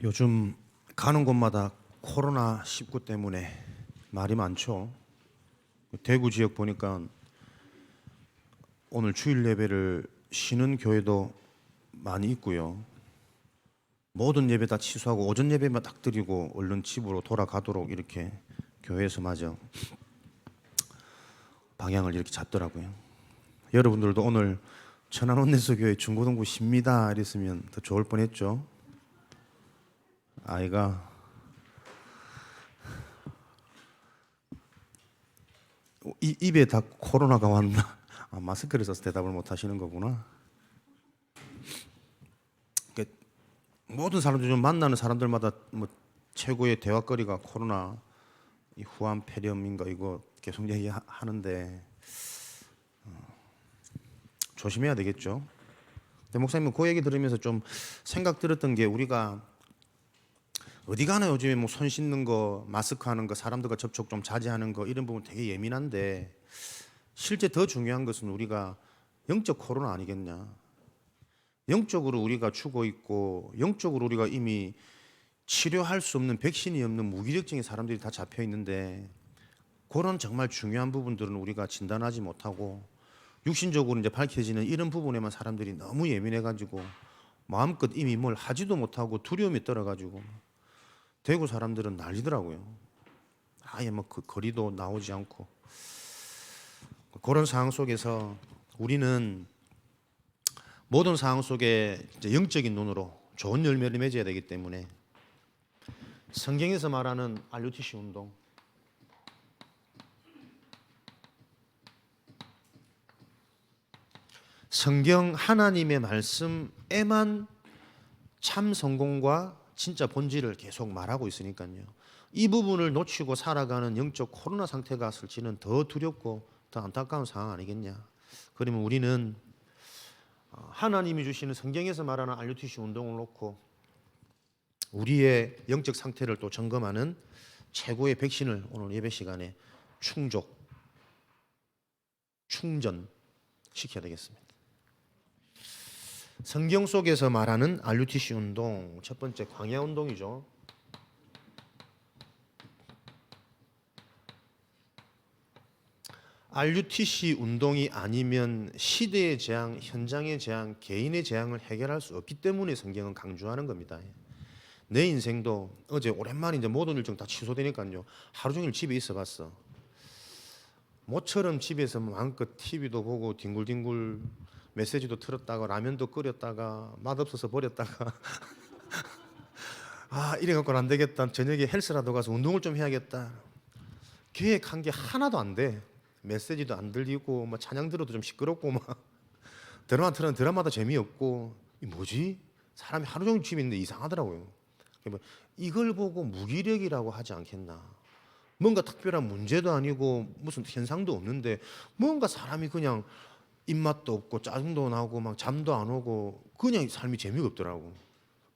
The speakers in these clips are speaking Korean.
요즘 가는 곳마다 코로나19 때문에 말이 많죠. 대구 지역 보니까 오늘 주일 예배를 쉬는 교회도 많이 있고요. 모든 예배 다 취소하고 오전 예배만 딱 드리고 얼른 집으로 돌아가도록 이렇게 교회에서 마저 방향을 이렇게 잡더라고요. 여러분들도 오늘 천안원내서교회 중고등부 쉽니다 이랬으면 더 좋을 뻔했죠. 아이가 입에 다 코로나가 왔나? 아, 마스크를 써서 대답을 못 하시는 거구나. 그러니까 모든 사람들 좀 만나는 사람들마다 뭐 최고의 대화거리가 코로나 이 후한 폐렴인가 이거 계속 얘기하는데 조심해야 되겠죠. 근데 목사님은 그 얘기 들으면서 좀 생각 들었던 게 우리가 어디 가나 요즘에 뭐 손 씻는 거, 마스크 하는 거, 사람들과 접촉 좀 자제하는 거 이런 부분 되게 예민한데 실제 더 중요한 것은 우리가 영적 코로나 아니겠냐. 영적으로 우리가 죽어 있고 영적으로 우리가 이미 치료할 수 없는 백신이 없는 무기력증의 사람들이 다 잡혀 있는데 그런 정말 중요한 부분들은 우리가 진단하지 못하고 육신적으로 이제 밝혀지는 이런 부분에만 사람들이 너무 예민해가지고 마음껏 이미 뭘 하지도 못하고 두려움이 떨어가지고 대구 사람들은 난리더라고요. 아예 뭐 그 거리도 나오지 않고 그런 상황 속에서 우리는 모든 상황 속에 이제 영적인 눈으로 좋은 열매를 맺어야 되기 때문에 성경에서 말하는 RUTC 운동, 성경 하나님의 말씀에만 참 성공과 진짜 본질을 계속 말하고 있으니까요. 이 부분을 놓치고 살아가는 영적 코로나 상태가 슬지는 더 두렵고 더 안타까운 상황 아니겠냐. 그러면 우리는 하나님이 주시는 성경에서 말하는 RUTC 운동을 놓고 우리의 영적 상태를 또 점검하는 최고의 백신을 오늘 예배 시간에 충전시켜야 되겠습니다. 성경 속에서 말하는 RUTC 운동, 첫 번째 광야 운동이죠. RUTC 운동이 아니면 시대의 재앙, 현장의 재앙, 개인의 재앙을 해결할 수 없기 때문에 성경은 강조하는 겁니다. 내 인생도 어제 오랜만에 이제 모든 일정 다 취소되니까요. 하루 종일 집에 있어 봤어. 모처럼 집에서 마음껏 TV도 보고 뒹굴뒹굴 메시지도 틀었다가 라면도 끓였다가 맛없어서 버렸다가 아 이래갖고는 안 되겠다. 저녁에 헬스라도 가서 운동을 좀 해야겠다. 계획한 게 하나도 안 돼. 메시지도 안 들리고 뭐 찬양 들어도 좀 시끄럽고 막 드라마 틀은 드라마도 재미없고 이 뭐지? 사람이 하루 종일 집에 있는데 이상하더라고요. 이걸 보고 무기력이라고 하지 않겠나. 뭔가 특별한 문제도 아니고 무슨 현상도 없는데 뭔가 사람이 그냥 입맛도 없고 짜증도 나고 막 잠도 안 오고 그냥 삶이 재미가 없더라고.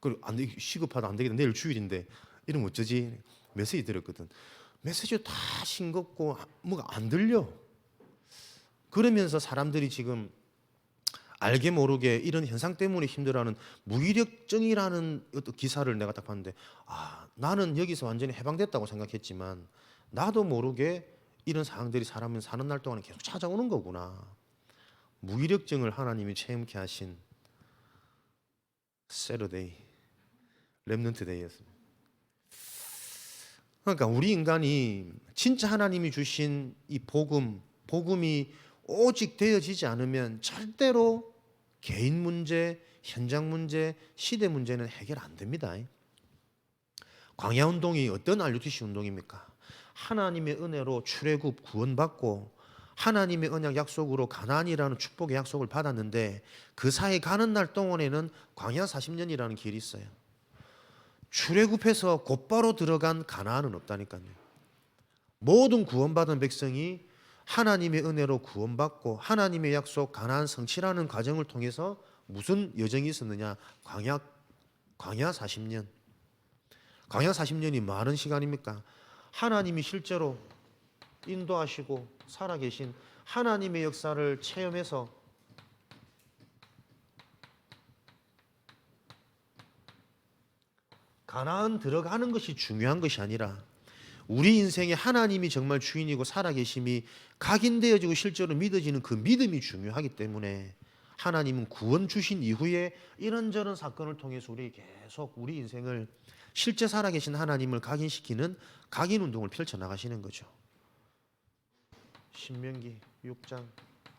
그리고 안 돼, 시급하다 안 되겠다. 내일 주일인데 이러면 어쩌지? 메시지 들었거든. 메시지 다 싱겁고 뭐가 안 들려. 그러면서 사람들이 지금 알게 모르게 이런 현상 때문에 힘들어하는 무기력증이라는 어떤 기사를 내가 딱 봤는데 아 나는 여기서 완전히 해방됐다고 생각했지만 나도 모르게 이런 상황들이 사람은 사는 날 동안에 계속 찾아오는 거구나. 무기력증을 하나님이 체험케 하신 세러데이 렘넌트 데이였습니다. 그러니까 우리 인간이 진짜 하나님이 주신 이 복음이 오직 되어지지 않으면 절대로 개인 문제, 현장 문제, 시대 문제는 해결 안 됩니다. 광야 운동이 어떤 RUTC 운동입니까? 하나님의 은혜로 출애굽 구원받고 하나님의 언약 약속으로 가나안이라는 축복의 약속을 받았는데 그 사이 가는 날 동안에는 광야 40년이라는 길이 있어요. 출애굽해서 곧바로 들어간 가나안은 없다니까요. 모든 구원받은 백성이 하나님의 은혜로 구원받고 하나님의 약속 가나안 성취라는 과정을 통해서 무슨 여정이 있었느냐? 광야 40년. 광야 40년이 많은 시간입니까? 하나님이 실제로 인도하시고 살아계신 하나님의 역사를 체험해서 가나안 들어가는 것이 중요한 것이 아니라 우리 인생에 하나님이 정말 주인이고 살아계심이 각인되어지고 실제로 믿어지는 그 믿음이 중요하기 때문에 하나님은 구원 주신 이후에 이런저런 사건을 통해서 우리 계속 우리 인생을 실제 살아계신 하나님을 각인시키는 각인 운동을 펼쳐나가시는 거죠. 신명기 6장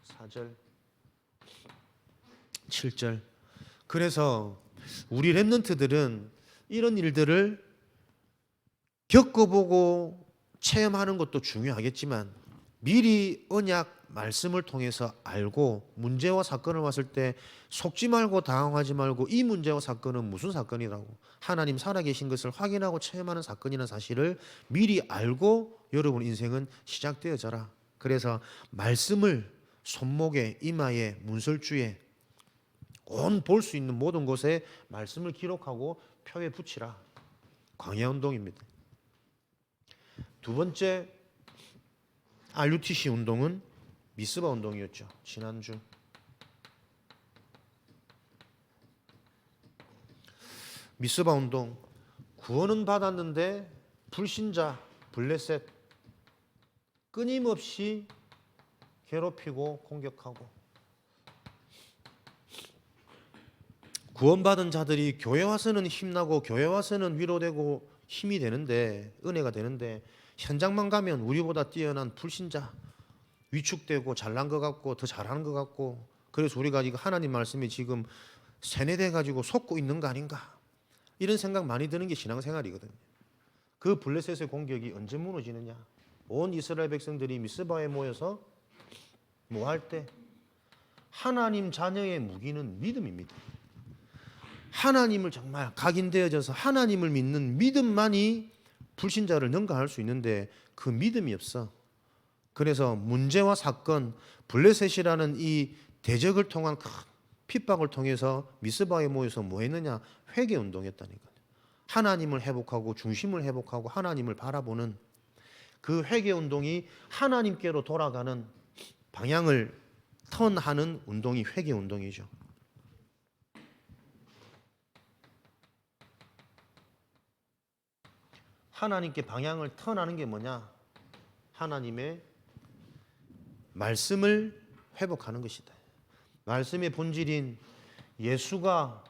4절 7절. 그래서 우리 렘넌트들은 이런 일들을 겪어보고 체험하는 것도 중요하겠지만 미리 언약 말씀을 통해서 알고 문제와 사건을 왔을 때 속지 말고 당황하지 말고 이 문제와 사건은 무슨 사건이라고 하나님 살아계신 것을 확인하고 체험하는 사건이라는 사실을 미리 알고 여러분 인생은 시작되어져라. 그래서 말씀을 손목에 이마에 문설주에 온 볼 수 있는 모든 곳에 말씀을 기록하고 표에 붙이라. 광야운동입니다. 두 번째 RUTC 운동은 미스바 운동이었죠. 지난주 미스바 운동, 구원은 받았는데 불신자 블레셋 끊임없이 괴롭히고 공격하고, 구원받은 자들이 교회 와서는 힘나고 교회 와서는 위로되고 힘이 되는데 은혜가 되는데 현장만 가면 우리보다 뛰어난 불신자, 위축되고 잘난 것 같고 더 잘하는 것 같고, 그래서 우리가 이거 하나님 말씀이 지금 세뇌돼 가지고 속고 있는 거 아닌가, 이런 생각 많이 드는 게 신앙생활이거든요. 그 블레셋의 공격이 언제 무너지느냐? 온 이스라엘 백성들이 미스바에 모여서 뭐 할 때? 하나님 자녀의 무기는 믿음입니다. 하나님을 정말 각인되어져서 하나님을 믿는 믿음만이 불신자를 능가할 수 있는데 그 믿음이 없어. 그래서 문제와 사건, 블레셋이라는 이 대적을 통한 큰 핍박을 통해서 미스바에 모여서 뭐 했느냐? 회개 운동했다니까요. 하나님을 회복하고 중심을 회복하고 하나님을 바라보는 그 회개 운동이 하나님께로 돌아가는 방향을 턴하는 운동이 회개 운동이죠. 하나님께 방향을 턴하는 게 뭐냐? 하나님의 말씀을 회복하는 것이다. 말씀의 본질인 예수가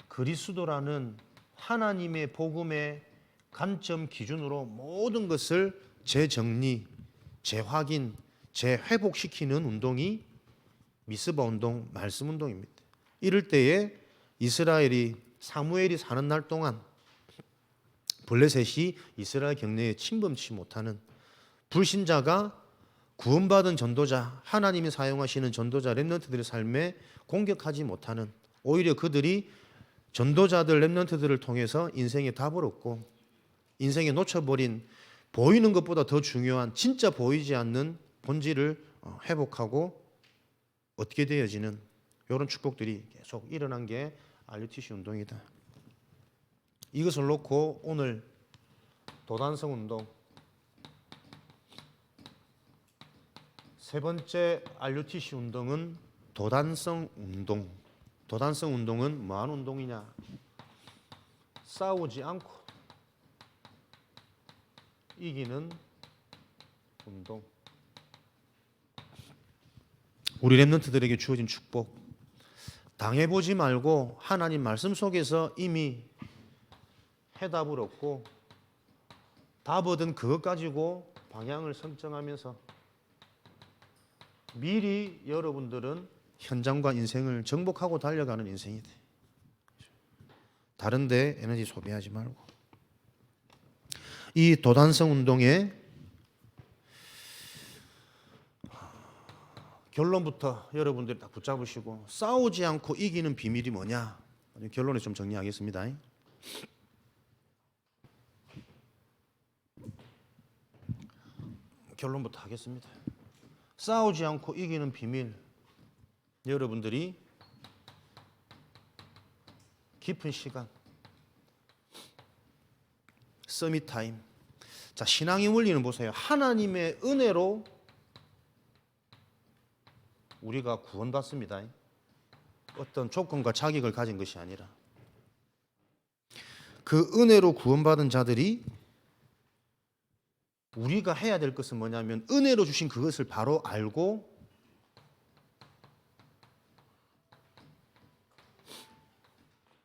그리스도라는 하나님의 복음의 관점 기준으로 모든 것을 재정리, 재확인, 재회복시키는 운동이 미스바 운동, 말씀 운동입니다. 이럴 때에 이스라엘이 사무엘이 사는 날 동안 블레셋이 이스라엘 경내에 침범치 못하는, 불신자가 구원받은 전도자, 하나님이 사용하시는 전도자 렘넌트들의 삶에 공격하지 못하는, 오히려 그들이 전도자들 렘넌트들을 통해서 인생의 답을 얻고 인생에 놓쳐버린 보이는 것보다 더 중요한 진짜 보이지 않는 본질을 회복하고 얻게 되어지는 이런 축복들이 계속 일어난 게 RUTC 운동이다. 이것을 놓고 오늘 도단성 운동, 세 번째 RUTC 운동은 도단성 운동. 도단성 운동은 뭐하는 운동이냐? 싸우지 않고 이기는 운동. 우리 렘넌트들에게 주어진 축복, 당해보지 말고 하나님 말씀 속에서 이미 해답을 얻고 답 얻은 그것 가지고 방향을 설정하면서 미리 여러분들은 현장과 인생을 정복하고 달려가는 인생이 돼. 다른 데 에너지 소비하지 말고. 이 도단성 운동의 결론부터 여러분들이 딱 붙잡으시고, 싸우지 않고 이기는 비밀이 뭐냐? 결론을 좀 정리하겠습니다. 결론부터 하겠습니다. 싸우지 않고 이기는 비밀, 여러분들이 깊은 시간, 서밋 타임. 자, 신앙의 원리는 보세요. 하나님의 은혜로 우리가 구원받습니다. 어떤 조건과 자격을 가진 것이 아니라 그 은혜로 구원받은 자들이 우리가 해야 될 것은 뭐냐면 은혜로 주신 그것을 바로 알고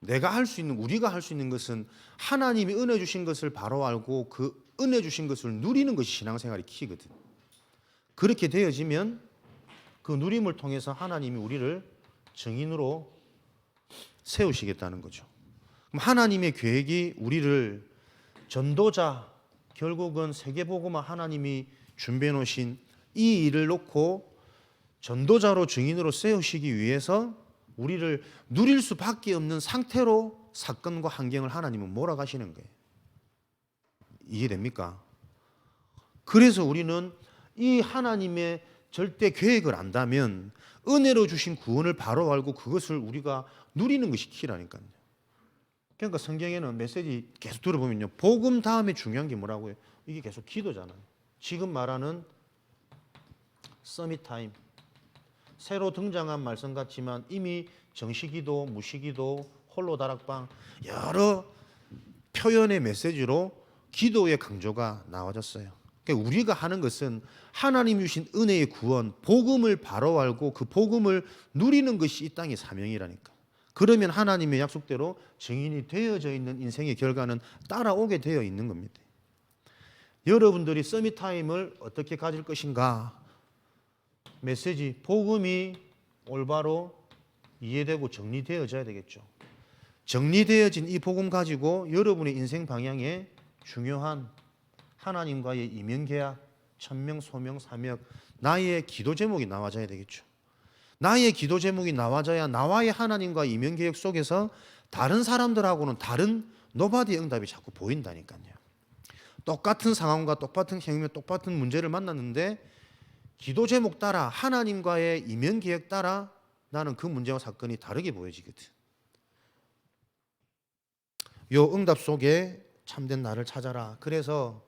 내가 할 수 있는, 우리가 할 수 있는 것은 하나님이 은혜 주신 것을 바로 알고 그 은혜 주신 것을 누리는 것이 신앙생활의 키거든. 그렇게 되어지면 그 누림을 통해서 하나님이 우리를 증인으로 세우시겠다는 거죠. 그럼 하나님의 계획이 우리를 전도자, 결국은 세계복음화 하나님이 준비해 놓으신 이 일을 놓고 전도자로 증인으로 세우시기 위해서 우리를 누릴 수밖에 없는 상태로 사건과 환경을 하나님은 몰아가시는 거예요. 이해됩니까? 그래서 우리는 이 하나님의 절대 계획을 안다면 은혜로 주신 구원을 바로 알고 그것을 우리가 누리는 것이 키라니까요. 그러니까 성경에는 메시지 계속 들어보면요, 복음 다음에 중요한 게 뭐라고요? 이게 계속 기도잖아요. 지금 말하는 서밋 타임, 새로 등장한 말씀 같지만 이미 정시기도, 무시기도, 홀로 다락방 여러 표현의 메시지로 기도의 강조가 나와졌어요. 그러니까 우리가 하는 것은 하나님 주신 은혜의 구원, 복음을 바로 알고 그 복음을 누리는 것이 이 땅의 사명이라니까. 그러면 하나님의 약속대로 증인이 되어져 있는 인생의 결과는 따라오게 되어 있는 겁니다. 여러분들이 서밋타임을 어떻게 가질 것인가? 메시지, 복음이 올바로 이해되고 정리되어져야 되겠죠. 정리되어진 이 복음 가지고 여러분의 인생 방향에 중요한 하나님과의 이면계약, 천명, 소명, 사명, 나의 기도 제목이 나와져야 되겠죠. 나의 기도 제목이 나와져야 나와의 하나님과 이면계약 속에서 다른 사람들하고는 다른 노바디의 응답이 자꾸 보인다니까요. 똑같은 상황과 똑같은 행위, 똑같은 문제를 만났는데 기도 제목 따라 하나님과의 이면계약 따라 나는 그 문제와 사건이 다르게 보여지거든. 요 응답 속에 참된 나를 찾아라. 그래서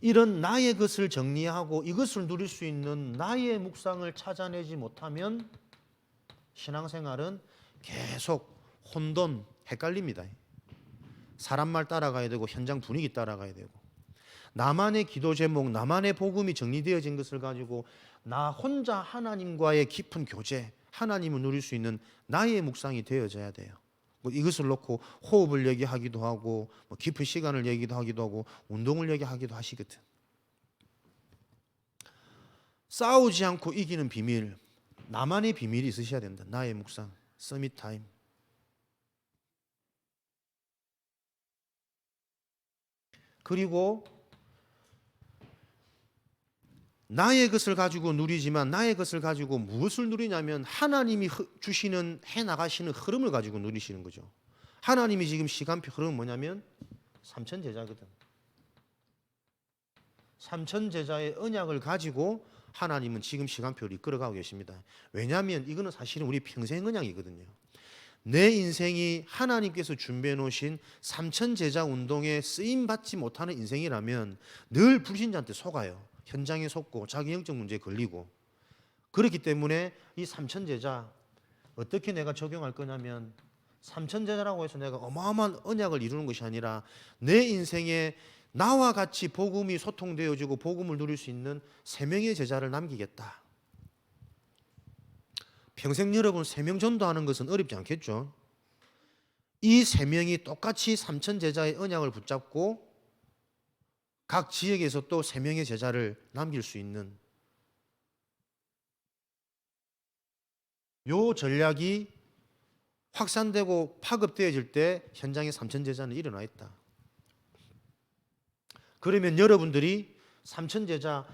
이런 나의 것을 정리하고 이것을 누릴 수 있는 나의 묵상을 찾아내지 못하면 신앙생활은 계속 혼돈, 헷갈립니다. 사람 말 따라가야 되고 현장 분위기 따라가야 되고 나만의 기도 제목, 나만의 복음이 정리되어진 것을 가지고 나 혼자 하나님과의 깊은 교제, 하나님을 누릴 수 있는 나의 묵상이 되어져야 돼요. 이것을 놓고 호흡을 얘기하기도 하고 깊은 시간을 얘기도 하기도 하고 운동을 얘기하기도 하시거든. 싸우지 않고 이기는 비밀, 나만의 비밀이 있으셔야 된다. 나의 묵상, 서밋 타임. 그리고 나의 것을 가지고 누리지만 나의 것을 가지고 무엇을 누리냐면 하나님이 주시는 해나가시는 흐름을 가지고 누리시는 거죠. 하나님이 지금 시간표 흐름은 뭐냐면 삼천제자거든. 삼천제자의 언약을 가지고 하나님은 지금 시간표를 이끌어가고 계십니다. 왜냐하면 이거는 사실은 우리 평생 언약이거든요. 내 인생이 하나님께서 준비해 놓으신 삼천제자 운동에 쓰임받지 못하는 인생이라면 늘 불신자한테 속아요. 현장에 속고 자기 영적 문제에 걸리고. 그렇기 때문에 이 삼천제자 어떻게 내가 적용할 거냐면 삼천제자라고 해서 내가 어마어마한 언약을 이루는 것이 아니라 내 인생에 나와 같이 복음이 소통되어지고 복음을 누릴 수 있는 세 명의 제자를 남기겠다. 평생 여러분 세 명 전도하는 것은 어렵지 않겠죠? 이 세 명이 똑같이 삼천제자의 언약을 붙잡고 각 지역에서 또 세 명의 제자를 남길 수 있는 요 전략이 확산되고 파급되어질 때 현장에 삼천제자는 일어나 있다. 그러면 여러분들이 삼천제자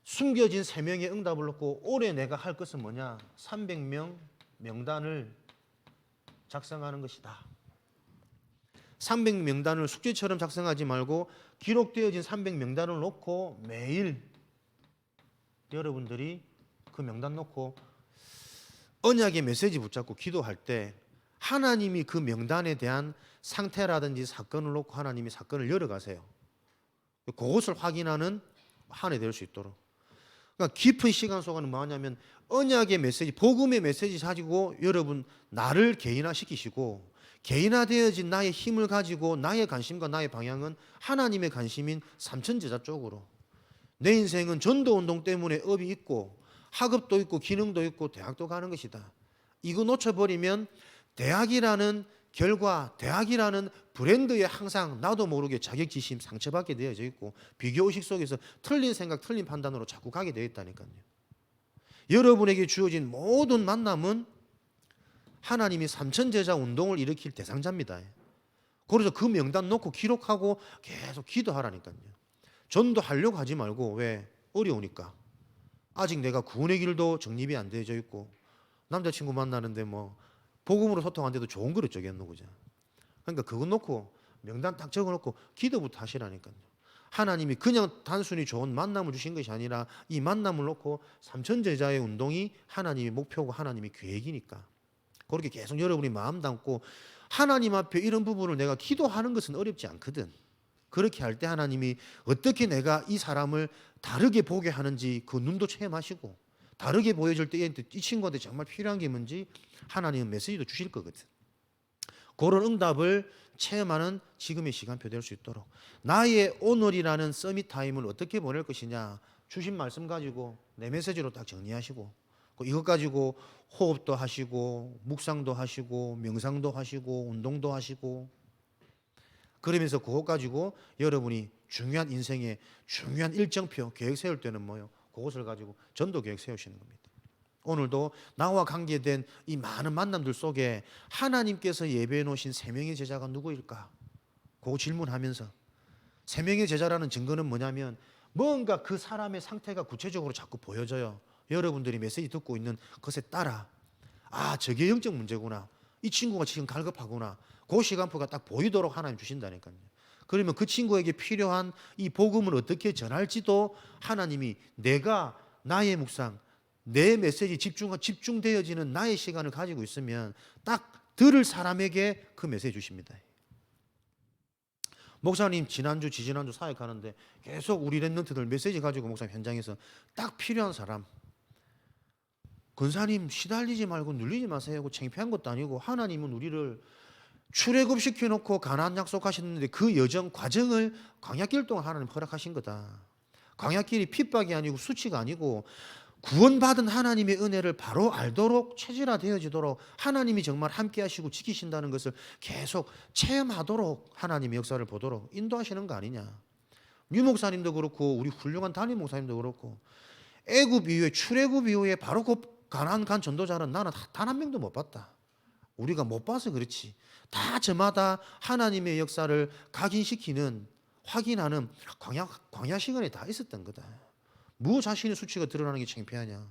숨겨진 세 명의 응답을 놓고 올해 내가 할 것은 뭐냐? 300명 명단을 작성하는 것이다. 300명단을 숙제처럼 작성하지 말고 기록되어진 300명단을 놓고 매일 여러분들이 그 명단 놓고 언약의 메시지 붙잡고 기도할 때 하나님이 그 명단에 대한 상태라든지 사건을 놓고 하나님이 사건을 열어가세요. 그것을 확인하는 한 해 될 수 있도록. 그러니까 깊은 시간 속에는 뭐냐면 언약의 메시지, 복음의 메시지 가지고 여러분 나를 개인화시키시고 개인화되어진 나의 힘을 가지고 나의 관심과 나의 방향은 하나님의 관심인 삼천제자 쪽으로. 내 인생은 전도운동 때문에 업이 있고 학업도 있고 기능도 있고 대학도 가는 것이다. 이거 놓쳐버리면 대학이라는 결과, 대학이라는 브랜드에 항상 나도 모르게 자격지심 상처받게 되어져 있고 비교의식 속에서 틀린 생각, 틀린 판단으로 자꾸 가게 되어 있다니까요. 여러분에게 주어진 모든 만남은 하나님이 삼천제자 운동을 일으킬 대상자입니다. 그래서 그 명단 놓고 기록하고 계속 기도하라니까요. 전도하려고 하지 말고, 왜? 어려우니까. 아직 내가 구원의 길도 정립이 안 되어져 있고 남자친구 만나는데 뭐 복음으로 소통하는데도 좋은 걸 어쩌겠노, 그죠? 그러니까 그거 놓고 명단 딱 적어놓고 기도부터 하시라니까요. 하나님이 그냥 단순히 좋은 만남을 주신 것이 아니라 이 만남을 놓고 삼천제자의 운동이 하나님의 목표고 하나님의 계획이니까 그렇게 계속 여러분이 마음 담고 하나님 앞에 이런 부분을 내가 기도하는 것은 어렵지 않거든. 그렇게 할 때 하나님이 어떻게 내가 이 사람을 다르게 보게 하는지 그 눈도 체험하시고 다르게 보여줄 때 이 친구한테 정말 필요한 게 뭔지 하나님은 메시지도 주실 거거든. 그런 응답을 체험하는 지금의 시간표 될 수 있도록 나의 오늘이라는 서밋 타임을 어떻게 보낼 것이냐 주신 말씀 가지고 내 메시지로 딱 정리하시고 이것 가지고 호흡도 하시고 묵상도 하시고 명상도 하시고 운동도 하시고 그러면서 그것 가지고 여러분이 중요한 인생의 중요한 일정표 계획 세울 때는 뭐요? 그것을 가지고 전도 계획 세우시는 겁니다. 오늘도 나와 관계된 이 많은 만남들 속에 하나님께서 예배해 놓으신 세 명의 제자가 누구일까? 그거 질문하면서 세 명의 제자라는 증거는 뭐냐면 뭔가 그 사람의 상태가 구체적으로 자꾸 보여져요. 여러분들이 메시지 듣고 있는 것에 따라 저게 영적 문제구나. 이 친구가 지금 갈급하구나. 그 시간표가 딱 보이도록 하나님 주신다니까요. 그러면 그 친구에게 필요한 이 복음을 어떻게 전할지도 하나님이 내가 나의 묵상, 내 메시지 집중되어지는 나의 시간을 가지고 있으면 딱 들을 사람에게 그 메시지 주십니다. 목사님 지난주 지지난주 사역하는데 계속 우리 랩런트들 메시지 가지고 목사님 현장에서 딱 필요한 사람 권사님 시달리지 말고 눌리지 마세요. 창피한 것도 아니고 하나님은 우리를 출애굽시켜놓고 가나안 약속하셨는데 그 여정 과정을 광야길 동안 하나님 허락하신 거다. 광야길이 핍박이 아니고 수치가 아니고 구원받은 하나님의 은혜를 바로 알도록 체질화되어지도록 하나님이 정말 함께 하시고 지키신다는 것을 계속 체험하도록 하나님의 역사를 보도록 인도하시는 거 아니냐. 유 목사님도 그렇고 우리 훌륭한 담임 목사님도 그렇고 애굽 이후에 출애굽 이후에 바로 그 가나안 간 전도자는 나는 단 한 명도 못 봤다. 우리가 못 봐서 그렇지. 다 저마다 하나님의 역사를 각인시키는 확인하는 광야 시간에 다 있었던 거다. 무 자신의 수치가 드러나는 게 창피하냐.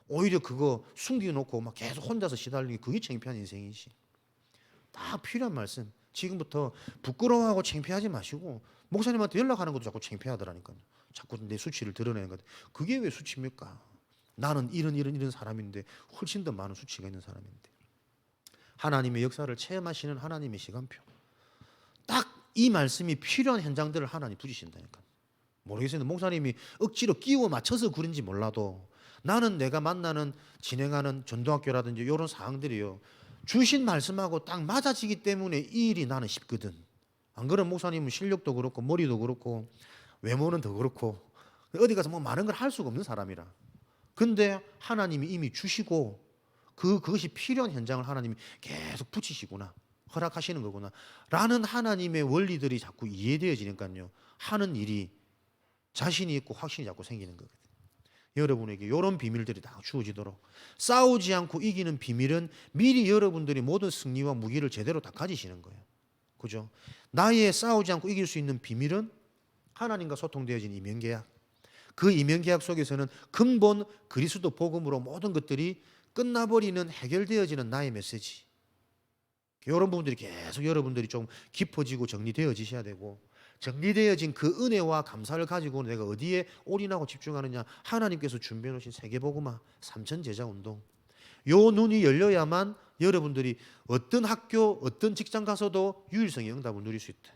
오히려 그거 숨겨놓고 막 계속 혼자서 시달리는 게 그게 창피한 인생이지. 다 필요한 말씀. 지금부터 부끄러워하고 창피하지 마시고 목사님한테 연락하는 것도 자꾸 창피하더라니까요. 자꾸 내 수치를 드러내는 것. 그게 왜 수치입니까? 나는 이런 사람인데 훨씬 더 많은 수치가 있는 사람인데. 하나님의 역사를 체험하시는 하나님의 시간표. 딱 이 말씀이 필요한 현장들을 하나님 두시신다니까. 모르겠어요. 목사님이 억지로 끼워 맞춰서 그런지 몰라도 나는 내가 만나는 진행하는 전도학교라든지 이런 사항들이요. 주신 말씀하고 딱 맞아지기 때문에 이 일이 나는 쉽거든. 안 그러면 목사님은 실력도 그렇고 머리도 그렇고 외모는 더 그렇고 어디 가서 뭐 많은 걸 할 수가 없는 사람이라. 근데 하나님이 이미 주시고 그것이 필요한 현장을 하나님이 계속 붙이시구나. 허락하시는 거구나. 라는 하나님의 원리들이 자꾸 이해되어지니까요. 하는 일이 자신이 있고 확신이 자꾸 생기는 거거든요. 여러분에게 이런 비밀들이 다 주어지도록 싸우지 않고 이기는 비밀은 미리 여러분들이 모든 승리와 무기를 제대로 다 가지시는 거예요. 그죠? 나의 싸우지 않고 이길 수 있는 비밀은 하나님과 소통되어진 이면계약. 그 이면계약 속에서는 근본 그리스도 복음으로 모든 것들이 끝나버리는 해결되어지는 나의 메시지. 이런 부분들이 계속 여러분들이 좀 깊어지고 정리되어지셔야 되고 정리되어진 그 은혜와 감사를 가지고 내가 어디에 올인하고 집중하느냐. 하나님께서 준비해 놓으신 세계복음화 삼천제자 운동. 요 눈이 열려야만 여러분들이 어떤 학교 어떤 직장 가서도 유일성의 응답을 누릴 수 있다.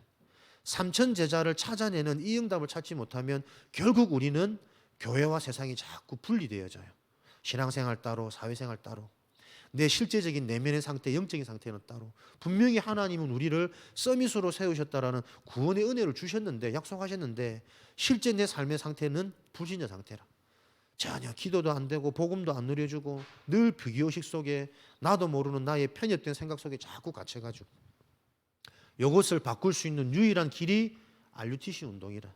삼천제자를 찾아내는 이 응답을 찾지 못하면 결국 우리는 교회와 세상이 자꾸 분리되어져요. 신앙생활 따로 사회생활 따로. 내 실제적인 내면의 상태, 영적인 상태는 따로. 분명히 하나님은 우리를 서밋으로 세우셨다라는 구원의 은혜를 주셨는데, 약속하셨는데 실제 내 삶의 상태는 불신자 상태라. 전혀 기도도 안 되고 복음도 안 누려주고 늘 비교식 속에 나도 모르는 나의 편협된 생각 속에 자꾸 갇혀가지고, 이것을 바꿀 수 있는 유일한 길이 RUTC 운동이라.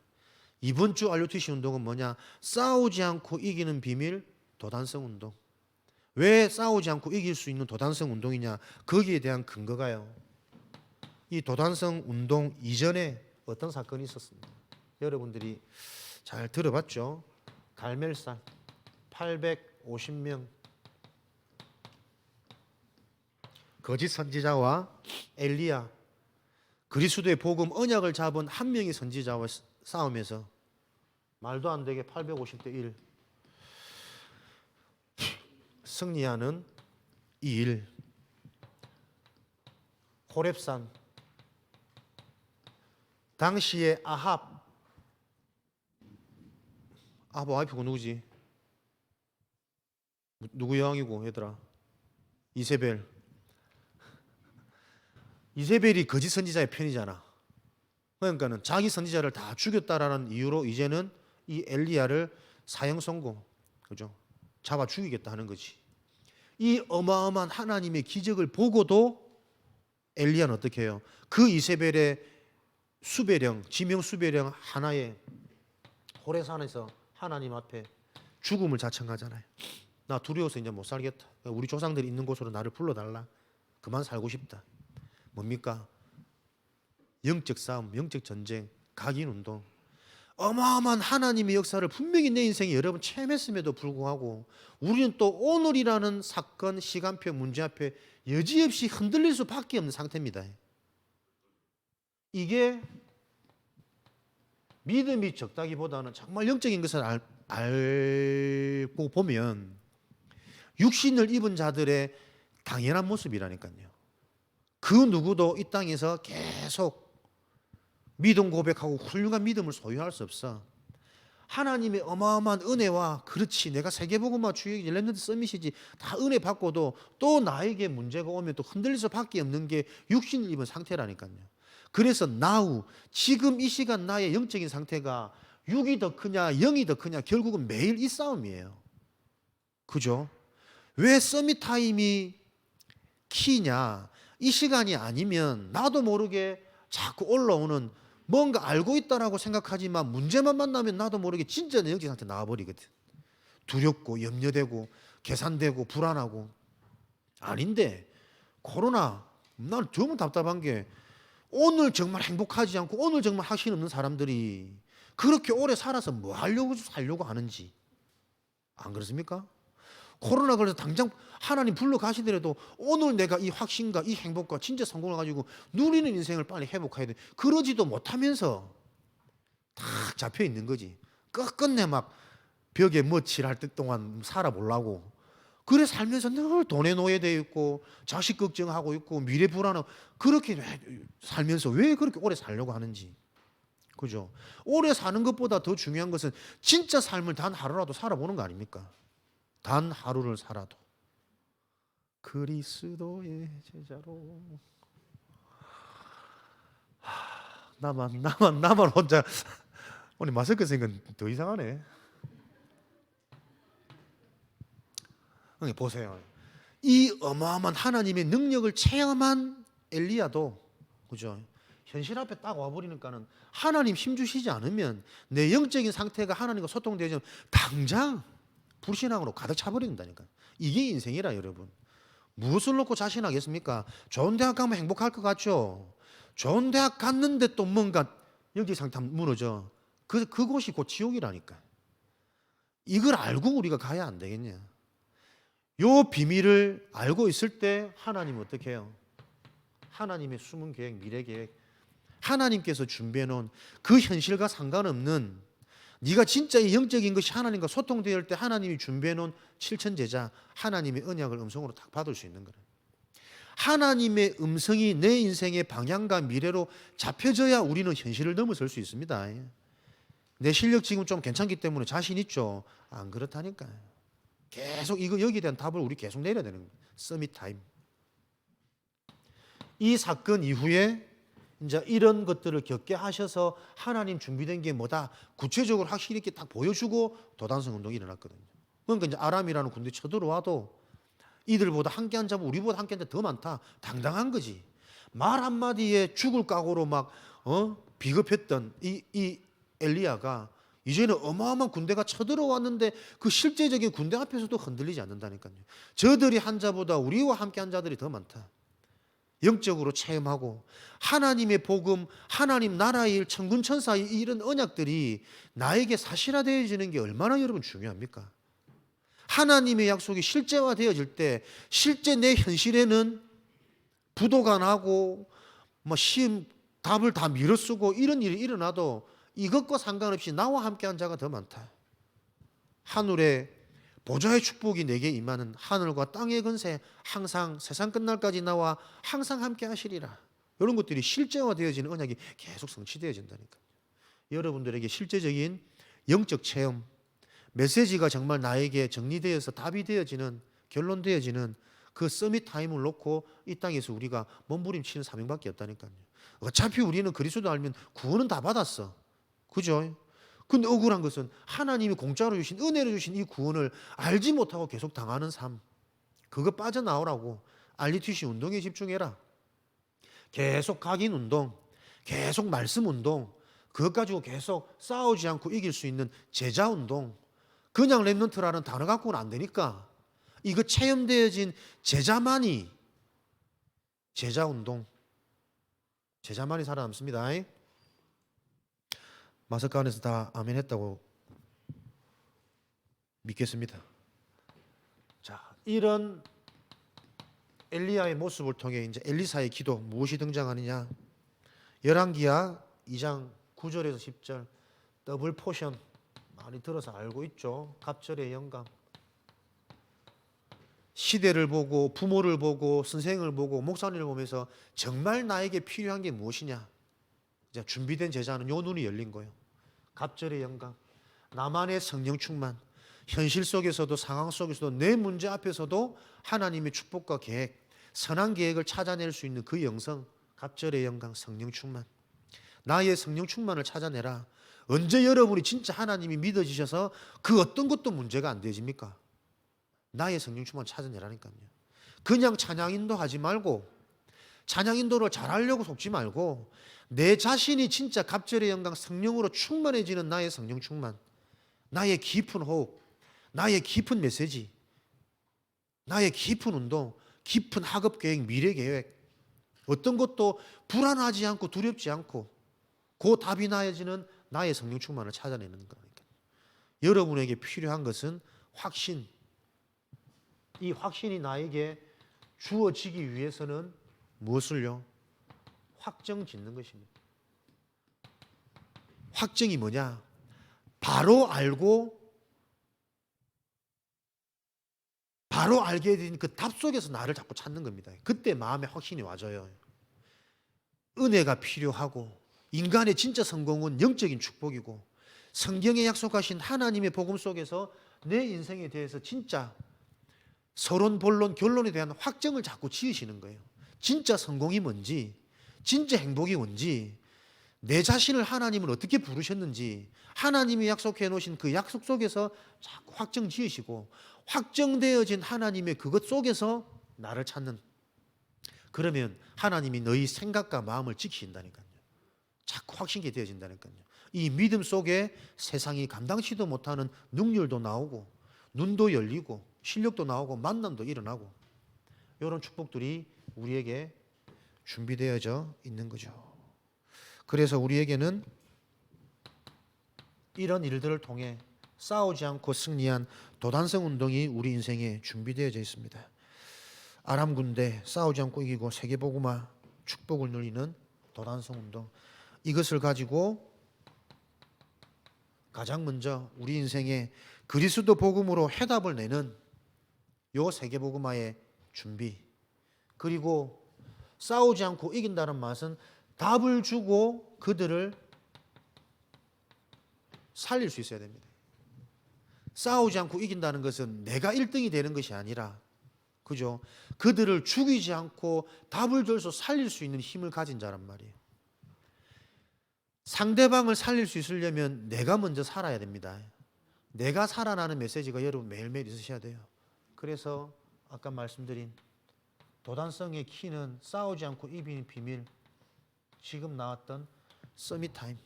이번 주 RUTC 운동은 뭐냐? 싸우지 않고 이기는 비밀, 도단성 운동. 왜 싸우지 않고 이길 수 있는 도단성 운동이냐? 거기에 대한 근거가요, 이 도단성 운동 이전에 어떤 사건이 있었습니다. 여러분들이 잘 들어봤죠? 갈멜산 850명 거짓 선지자와 엘리야, 그리스도의 복음 언약을 잡은 한 명의 선지자와 싸움에서 말도 안 되게 850대 1 승리하는 이 일. 호렙산 당시에 아합 와이프가 누구지? 누구 여왕이고 얘들아? 이세벨. 이세벨이 거짓 선지자의 편이잖아. 그러니까는 자기 선지자를 다 죽였다라는 이유로 이제는 이 엘리야를 사형 선고, 그죠? 잡아 죽이겠다 하는 거지. 이 어마어마한 하나님의 기적을 보고도 엘리야는 어떻게 해요? 그 이세벨의 수배령, 지명 수배령 하나에 호레산에서 하나님 앞에 죽음을 자청하잖아요. 나 두려워서 이제 못 살겠다. 우리 조상들이 있는 곳으로 나를 불러달라. 그만 살고 싶다. 뭡니까? 영적 싸움, 영적 전쟁, 각인 운동. 어마어마한 하나님의 역사를 분명히 내 인생에 여러 번 체험했음에도 불구하고 우리는 또 오늘이라는 사건, 시간표, 문제 앞에 여지없이 흔들릴 수밖에 없는 상태입니다. 이게 믿음이 적다기보다는 정말 영적인 것을 알고 보면 육신을 입은 자들의 당연한 모습이라니까요. 그 누구도 이 땅에서 계속 믿음 고백하고 훌륭한 믿음을 소유할 수 없어. 하나님의 어마어마한 은혜와, 그렇지, 내가 세계복음화 주의 렘넌트 서밋이지, 다 은혜 받고도 또 나에게 문제가 오면 또 흔들릴 수밖에 없는 게 육신을 입은 상태라니까요. 그래서 now, 지금 이 시간 나의 영적인 상태가 육이 더 크냐 영이 더 크냐, 결국은 매일 이 싸움이에요. 그죠? 왜 서밋 타임이 키냐? 이 시간이 아니면 나도 모르게 자꾸 올라오는, 뭔가 알고 있다라고 생각하지만 문제만 만나면 나도 모르게 진짜 내 영적 상태 나와버리거든. 두렵고 염려되고 계산되고 불안하고. 아닌데 코로나, 난 정말 답답한 게 오늘 정말 행복하지 않고 오늘 정말 확신 없는 사람들이 그렇게 오래 살아서 뭐 하려고 살려고 하는지. 안 그렇습니까? 코로나 걸려서 당장 하나님 불러 가시더라도 오늘 내가 이 확신과 이 행복과 진짜 성공을 가지고 누리는 인생을 빨리 회복해야 돼. 그러지도 못하면서 딱 잡혀 있는 거지. 끝끝내 막 벽에 멋칠할 때 동안 살아보려고. 그래 살면서 늘 돈에 노예되어 있고 자식 걱정하고 있고 미래 불안하고, 그렇게 살면서 왜 그렇게 오래 살려고 하는지. 그죠? 오래 사는 것보다 더 중요한 것은 진짜 삶을 단 하루라도 살아보는 거 아닙니까? 단 하루를 살아도 그리스도의 제자로. 나만 혼자. 오늘 마스크 쓴 건 더 이상하네. 보세요. 이 어마어마한 하나님의 능력을 체험한 엘리야도, 그죠? 현실 앞에 딱 와버리니까는 하나님 힘 주시지 않으면 내 영적인 상태가 하나님과 소통되지 않으면 당장 불신앙으로 가득 차버린다니까. 이게 인생이라 여러분. 무엇을 놓고 자신하겠습니까? 좋은 대학 가면 행복할 것 같죠? 좋은 대학 갔는데 또 뭔가 영적 상태 무너져. 그곳이 곧 지옥이라니까. 이걸 알고 우리가 가야 안 되겠냐? 요 비밀을 알고 있을 때 하나님은 어떻게 해요? 하나님의 숨은 계획, 미래 계획, 하나님께서 준비해 놓은 그 현실과 상관없는, 네가 진짜 이 영적인 것이 하나님과 소통될 때 하나님이 준비해 놓은 칠천제자, 하나님의 언약을 음성으로 딱 받을 수 있는 거예요. 하나님의 음성이 내 인생의 방향과 미래로 잡혀져야 우리는 현실을 넘어설 수 있습니다. 내 실력 지금 좀 괜찮기 때문에 자신 있죠? 안 그렇다니까요. 계속 이거 여기에 대한 답을 우리 계속 내려야 되는 거예요. 서밋 타임. 이 사건 이후에 이제 이런 것들을 겪게 하셔서 하나님 준비된 게 뭐다 구체적으로 확실히 이렇게 딱 보여주고 도단성 운동이 일어났거든요. 그러니까 이제 아람이라는 군대 쳐들어와도 이들보다 함께한 자보 우리보다 함께한 자 더 많다. 당당한 거지. 말 한마디에 죽을 각오로 막 비겁했던 이 엘리야가 이제는 어마어마한 군대가 쳐들어왔는데 그 실제적인 군대 앞에서도 흔들리지 않는다니까요. 저들이 한 자보다 우리와 함께한 자들이 더 많다. 영적으로 체험하고 하나님의 복음, 하나님 나라의 일, 천군천사의 이런 언약들이 나에게 사실화되어지는 게 얼마나 여러분 중요합니까? 하나님의 약속이 실제화되어질 때 실제 내 현실에는 부도가 나고 뭐 시험 답을 다 밀어쓰고 이런 일이 일어나도 이것과 상관없이 나와 함께한 자가 더 많다. 하늘에 보좌의 축복이 내게 임하는 하늘과 땅의 건세 항상 세상 끝날까지 나와 항상 함께 하시리라. 이런 것들이 실제화되어지는 언약이 계속 성취되어진다니까요. 여러분들에게 실제적인 영적 체험, 메시지가 정말 나에게 정리되어서 답이 되어지는 결론되어지는 그 서밋 타임을 놓고 이 땅에서 우리가 몸부림치는 사명밖에 없다니까요. 어차피 우리는 그리스도 알면 구원은 다 받았어. 그죠? 근데 억울한 것은 하나님이 공짜로 주신 은혜로 주신 이 구원을 알지 못하고 계속 당하는 삶. 그거 빠져나오라고 RUTC 운동에 집중해라. 계속 각인 운동, 계속 말씀 운동, 그것 가지고 계속 싸우지 않고 이길 수 있는 제자 운동. 그냥 랩런트라는 단어 갖고는 안 되니까 이거 체험되어진 제자만이 제자 운동, 제자만이 살아남습니다. 마스크 안에서 다 아멘 했다고 믿겠습니다. 자, 이런 엘리야의 모습을 통해 이제 엘리사의 기도 무엇이 등장하느냐? 열왕기하 2장 9절에서 10절 더블 포션 많이 들어서 알고 있죠. 갑절의 영감. 시대를 보고 부모를 보고 선생을 보고 목사님을 보면서 정말 나에게 필요한 게 무엇이냐? 이제 준비된 제자는 요 눈이 열린 거예요. 갑절의 영감, 나만의 성령 충만, 현실 속에서도 상황 속에서도 내 문제 앞에서도 하나님의 축복과 계획, 선한 계획을 찾아낼 수 있는 그 영성, 갑절의 영감, 성령 충만. 나의 성령 충만을 찾아내라. 언제 여러분이 진짜 하나님이 믿어지셔서 그 어떤 것도 문제가 안 되집니까? 나의 성령 충만을 찾아내라니까요. 그냥 찬양 인도하지 말고 찬양 인도를 잘하려고 속지 말고 내 자신이 진짜 갑절의 영광 성령으로 충만해지는 나의 성령 충만, 나의 깊은 호흡, 나의 깊은 메시지, 나의 깊은 운동, 깊은 학업 계획, 미래 계획, 어떤 것도 불안하지 않고 두렵지 않고 그 답이 나아지는 나의 성령 충만을 찾아내는 거니까. 여러분에게 필요한 것은 확신. 이 확신이 나에게 주어지기 위해서는 무엇을요? 확정 짓는 것입니다. 확정이 뭐냐? 바로 알고 바로 알게 된 그 답 속에서 나를 자꾸 찾는 겁니다. 그때 마음에 확신이 와져요. 은혜가 필요하고 인간의 진짜 성공은 영적인 축복이고 성경에 약속하신 하나님의 복음 속에서 내 인생에 대해서 진짜 서론, 본론, 결론에 대한 확정을 자꾸 지으시는 거예요. 진짜 성공이 뭔지, 진짜 행복이 뭔지, 내 자신을 하나님은 어떻게 부르셨는지 하나님이 약속해 놓으신 그 약속 속에서 자꾸 확정 지으시고 확정되어진 하나님의 그것 속에서 나를 찾는, 그러면 하나님이 너희 생각과 마음을 지키신다니까요. 자꾸 확신이 되어진다니까요. 이 믿음 속에 세상이 감당치도 못하는 능률도 나오고 눈도 열리고 실력도 나오고 만남도 일어나고 이런 축복들이 우리에게 준비되어져 있는 거죠. 그래서 우리에게는 이런 일들을 통해 싸우지 않고 승리한 도단성 운동이 우리 인생에 준비되어져 있습니다. 아람 군대 싸우지 않고 이기고 세계복음화 축복을 누리는 도단성 운동, 이것을 가지고 가장 먼저 우리 인생에 그리스도 복음으로 해답을 내는 요 세계복음화의 준비, 그리고 싸우지 않고 이긴다는 맛은 답을 주고 그들을 살릴 수 있어야 됩니다. 싸우지 않고 이긴다는 것은 내가 1등이 되는 것이 아니라, 그죠? 그들을 죽이지 않고 답을 줘서 살릴 수 있는 힘을 가진 자란 말이에요. 상대방을 살릴 수 있으려면 내가 먼저 살아야 됩니다. 내가 살아나는 메시지가 여러분 매일매일 있으셔야 돼요. 그래서 아까 말씀드린 도단성의 키는 싸우지 않고 이기는 비밀, 지금 나왔던 서밋타임,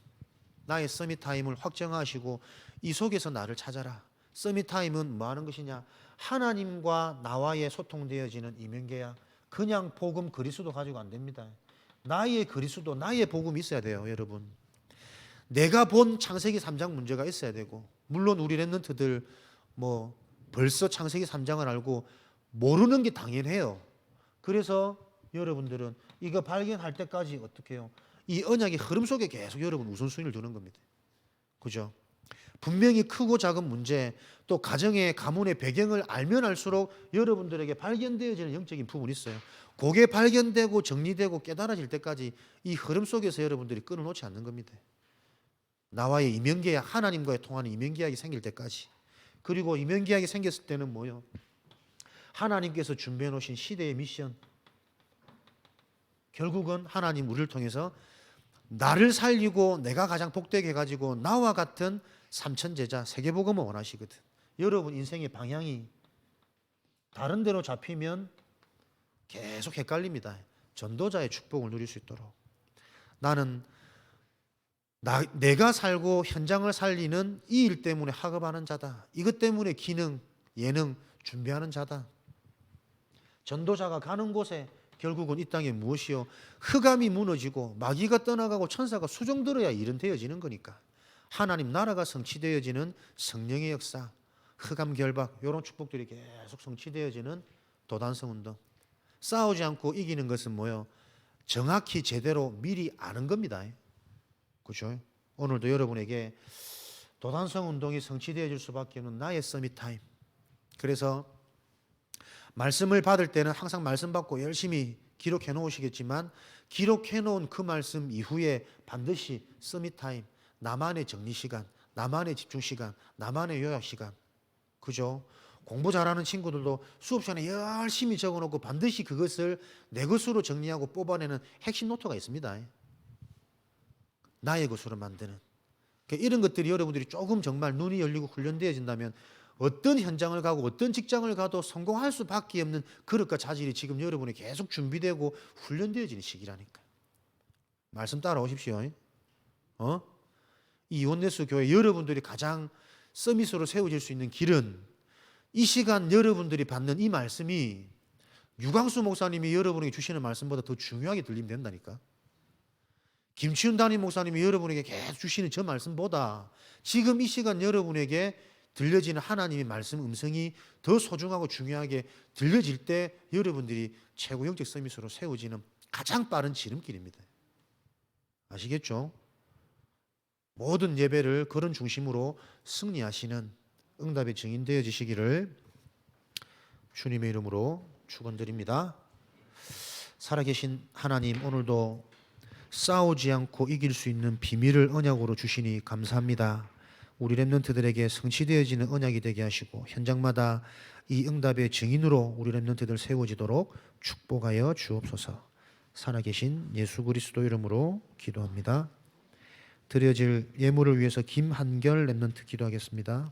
나의 서밋타임을 확정하시고 이 속에서 나를 찾아라. 서밋타임은 뭐 하는 것이냐? 하나님과 나와의 소통되어지는 이면계약. 그냥 복음 그리스도 가지고 안 됩니다. 나의 그리스도, 나의 복음이 있어야 돼요, 여러분. 내가 본 창세기 3장 문제가 있어야 되고, 물론 우리 랩런트들 뭐 벌써 창세기 3장을 알고 모르는 게 당연해요. 그래서 여러분들은 이거 발견할 때까지 어떻게 해요? 이 언약의 흐름 속에 계속 여러분 우선순위를 두는 겁니다. 그죠? 분명히 크고 작은 문제, 또 가정의 가문의 배경을 알면 알수록 여러분들에게 발견되어지는 영적인 부분이 있어요. 그게 발견되고 정리되고 깨달아질 때까지 이 흐름 속에서 여러분들이 끊어놓지 않는 겁니다. 나와의 이면계약, 하나님과의 통하는 이면계약이 생길 때까지. 그리고 이면계약이 생겼을 때는 뭐요? 하나님께서 준비해 놓으신 시대의 미션, 결국은 하나님 우리를 통해서 나를 살리고 내가 가장 복되게 해가지고 나와 같은 삼천제자 세계복음을 원하시거든. 여러분 인생의 방향이 다른 데로 잡히면 계속 헷갈립니다. 전도자의 축복을 누릴 수 있도록 나는 내가 살고 현장을 살리는 이 일 때문에 학업하는 자다. 이것 때문에 기능, 예능 준비하는 자다. 전도자가 가는 곳에 결국은 이 땅에 무엇이요? 흑암이 무너지고 마귀가 떠나가고 천사가 수종들어야 일은 되어지는 거니까. 하나님 나라가 성취되어지는 성령의 역사, 흑암 결박, 이런 축복들이 계속 성취되어지는 도단성 운동. 싸우지 않고 이기는 것은 뭐요? 정확히 제대로 미리 아는 겁니다. 그렇죠? 오늘도 여러분에게 도단성 운동이 성취되어질 수밖에 없는 나의 서밋타임. 그래서 말씀을 받을 때는 항상 말씀 받고 열심히 기록해 놓으시겠지만 기록해 놓은 그 말씀 이후에 반드시 서밋타임, 나만의 정리 시간, 나만의 집중 시간, 나만의 요약 시간. 그죠? 공부 잘하는 친구들도 수업 시간에 열심히 적어 놓고 반드시 그것을 내 것으로 정리하고 뽑아내는 핵심 노트가 있습니다. 나의 것으로 만드는. 그러니까 이런 것들이 여러분들이 조금 정말 눈이 열리고 훈련되어진다면 어떤 현장을 가고 어떤 직장을 가도 성공할 수밖에 없는 그릇과 자질이 지금 여러분이 계속 준비되고 훈련되어지는 시기라니까. 말씀 따라오십시오. 이 원네스 교회 여러분들이 가장 서밋으로 세워질 수 있는 길은 이 시간 여러분들이 받는 이 말씀이 유광수 목사님이 여러분에게 주시는 말씀보다 더 중요하게 들리면 된다니까. 김치훈 담임 목사님이 여러분에게 계속 주시는 저 말씀보다 지금 이 시간 여러분에게 들려지는 하나님의 말씀 음성이 더 소중하고 중요하게 들려질 때 여러분들이 최고 영적 서밋으로 세워지는 가장 빠른 지름길입니다. 아시겠죠? 모든 예배를 그런 중심으로 승리하시는 응답의 증인 되어지시기를 주님의 이름으로 축원드립니다. 살아계신 하나님, 오늘도 싸우지 않고 이길 수 있는 비밀을 언약으로 주시니 감사합니다. 우리 랩런트들에게 성취되어지는 언약이 되게 하시고 현장마다 이 응답의 증인으로 우리 랩런트들 세워지도록 축복하여 주옵소서. 살아계신 예수 그리스도 이름으로 기도합니다. 드려질 예물을 위해서 김한결 랩런트 기도하겠습니다.